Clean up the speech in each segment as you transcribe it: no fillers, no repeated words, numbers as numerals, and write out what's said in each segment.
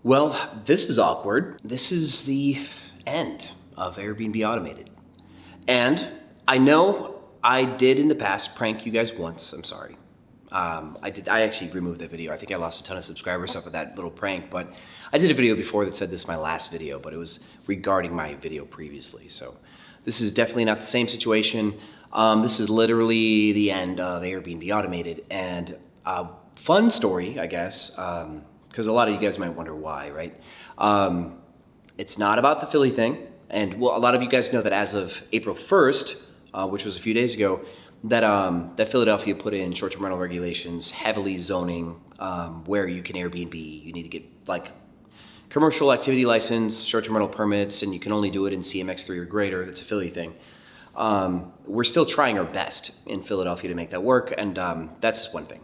Well, this is awkward. This is the end of Airbnb Automated. And I know I did in the past prank you guys once. I'm sorry. I actually removed that video. I think I lost a ton of subscribers off of that little prank, but I did a video before that said this is my last video, but it was regarding my video previously. So this is definitely not the same situation. This is literally the end of Airbnb Automated, and fun story, I guess, because a lot of you guys might wonder why, right? It's not about the Philly thing, and well, a lot of you guys know that as of April 1st, which was a few days ago, that Philadelphia put in short-term rental regulations, heavily zoning where you can Airbnb. You need to get like commercial activity license, short-term rental permits, and you can only do it in CMX3 or greater. That's a Philly thing. We're still trying our best in Philadelphia to make that work, and that's one thing.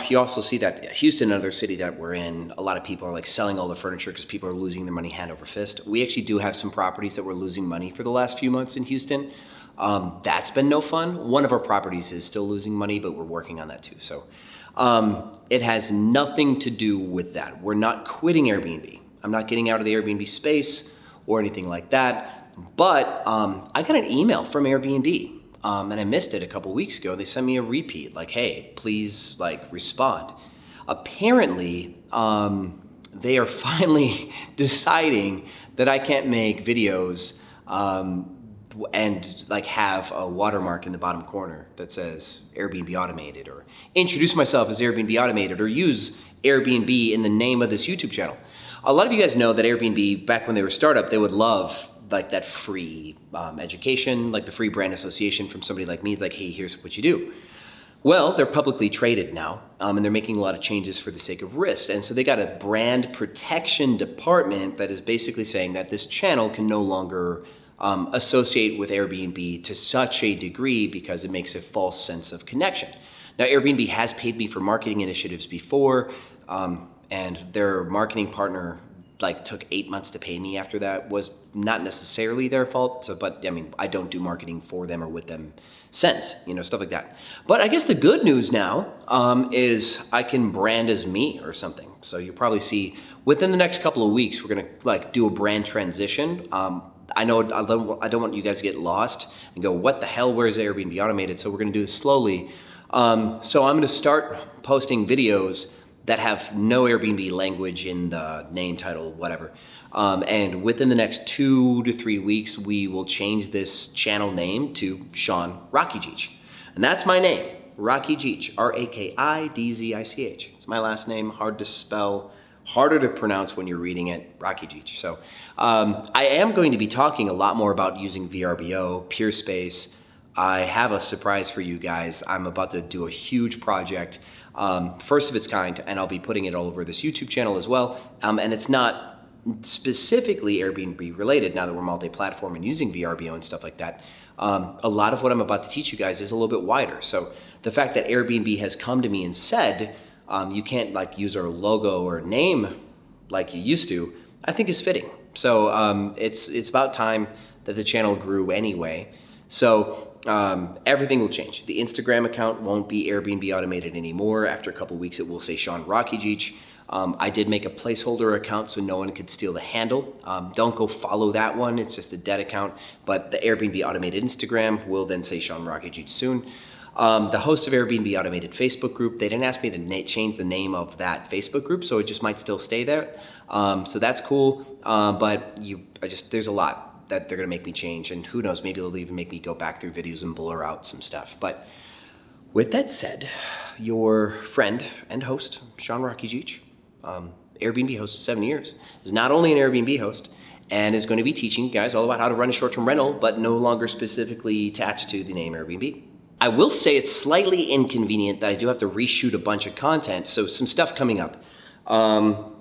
You also see that Houston, another city that we're in, a lot of people are like selling all the furniture because people are losing their money hand over fist. We actually do have some properties that were losing money for the last few months in Houston. That's been no fun. One of our properties is still losing money, but we're working on that too. So it has nothing to do with that. We're not quitting Airbnb. I'm not getting out of the Airbnb space or anything like that. But I got an email from Airbnb. And I missed it a couple weeks ago. They sent me a repeat, like, hey, please like respond. Apparently, they are finally deciding that I can't make videos and like have a watermark in the bottom corner that says Airbnb Automated, or introduce myself as Airbnb Automated, or use Airbnb in the name of this YouTube channel. A lot of you guys know that Airbnb, back when they were a startup, they would love like that free education, like the free brand association from somebody like me. It's like, hey, here's what you do. Well, they're publicly traded now, and they're making a lot of changes for the sake of risk. And so they got a brand protection department that is basically saying that this channel can no longer associate with Airbnb to such a degree because it makes a false sense of connection. Now, Airbnb has paid me for marketing initiatives before, and their marketing partner like took 8 months to pay me after that. Was not necessarily their fault, but I mean, I don't do marketing for them or with them since, stuff like that. But I guess the good news now is I can brand as me or something. So you'll probably see within the next couple of weeks, we're gonna like do a brand transition. I know I don't want you guys to get lost and go, what the hell, where's Airbnb Automated? So we're gonna do this slowly. So I'm gonna start posting videos that have no Airbnb language in the name, title, whatever. And within the next 2 to 3 weeks, we will change this channel name to Sean Rakidzich. And that's my name, Rakidzich, R-A-K-I-D-Z-I-C-H. It's my last name, hard to spell, harder to pronounce when you're reading it, Rakidzich. So I am going to be talking a lot more about using VRBO, PEERSPACE. I have a surprise for you guys. I'm about to do a huge project, first of its kind, and I'll be putting it all over this YouTube channel as well. And it's not specifically Airbnb related now that we're multi-platform and using VRBO and stuff like that. A lot of what I'm about to teach you guys is a little bit wider. So the fact that Airbnb has come to me and said, you can't like use our logo or name like you used to, I think is fitting. So it's about time that the channel grew anyway. So everything will change. The Instagram account won't be Airbnb Automated anymore. After a couple weeks, it will say Sean Rakidzich. I did make a placeholder account so no one could steal the handle. Don't go follow that one. It's just a dead account. But the Airbnb Automated Instagram will then say Sean Rakidzich soon. The host of Airbnb Automated Facebook group, they didn't ask me to change the name of that Facebook group, so it just might still stay there. So that's cool. But there's a lot that they're gonna make me change, and who knows, maybe they'll even make me go back through videos and blur out some stuff. But with that said, your friend and host, Sean Rakidzich, Airbnb host of 7 years, is not only an Airbnb host and is going to be teaching you guys all about how to run a short-term rental, but no longer specifically attached to the name Airbnb. I will say it's slightly inconvenient that I do have to reshoot a bunch of content, so some stuff coming up.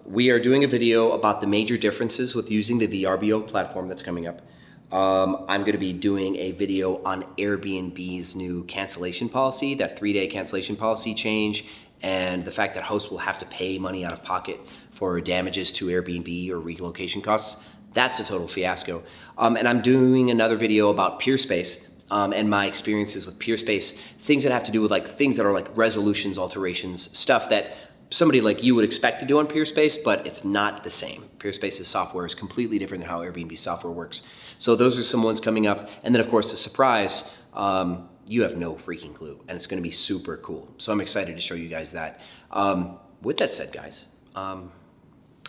We are doing a video about the major differences with using the VRBO platform that's coming up. I'm going to be doing a video on Airbnb's new cancellation policy, that 3-day cancellation policy change, and the fact that hosts will have to pay money out of pocket for damages to Airbnb or relocation costs. That's a total fiasco. And I'm doing another video about PEERSPACE and my experiences with PEERSPACE, things that have to do with like things that are like resolutions, alterations, stuff that somebody like you would expect to do on PeerSpace, but it's not the same. PeerSpace's software is completely different than how Airbnb software works. So those are some ones coming up. And then of course the surprise, you have no freaking clue, and it's gonna be super cool. So I'm excited to show you guys that. With that said, guys, I'm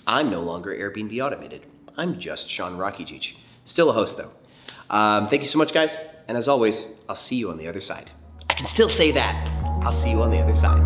no longer Airbnb Automated. I'm just Sean Rakidzich. Still a host though. Thank you so much, guys. And as always, I'll see you on the other side. I can still say that. I'll see you on the other side.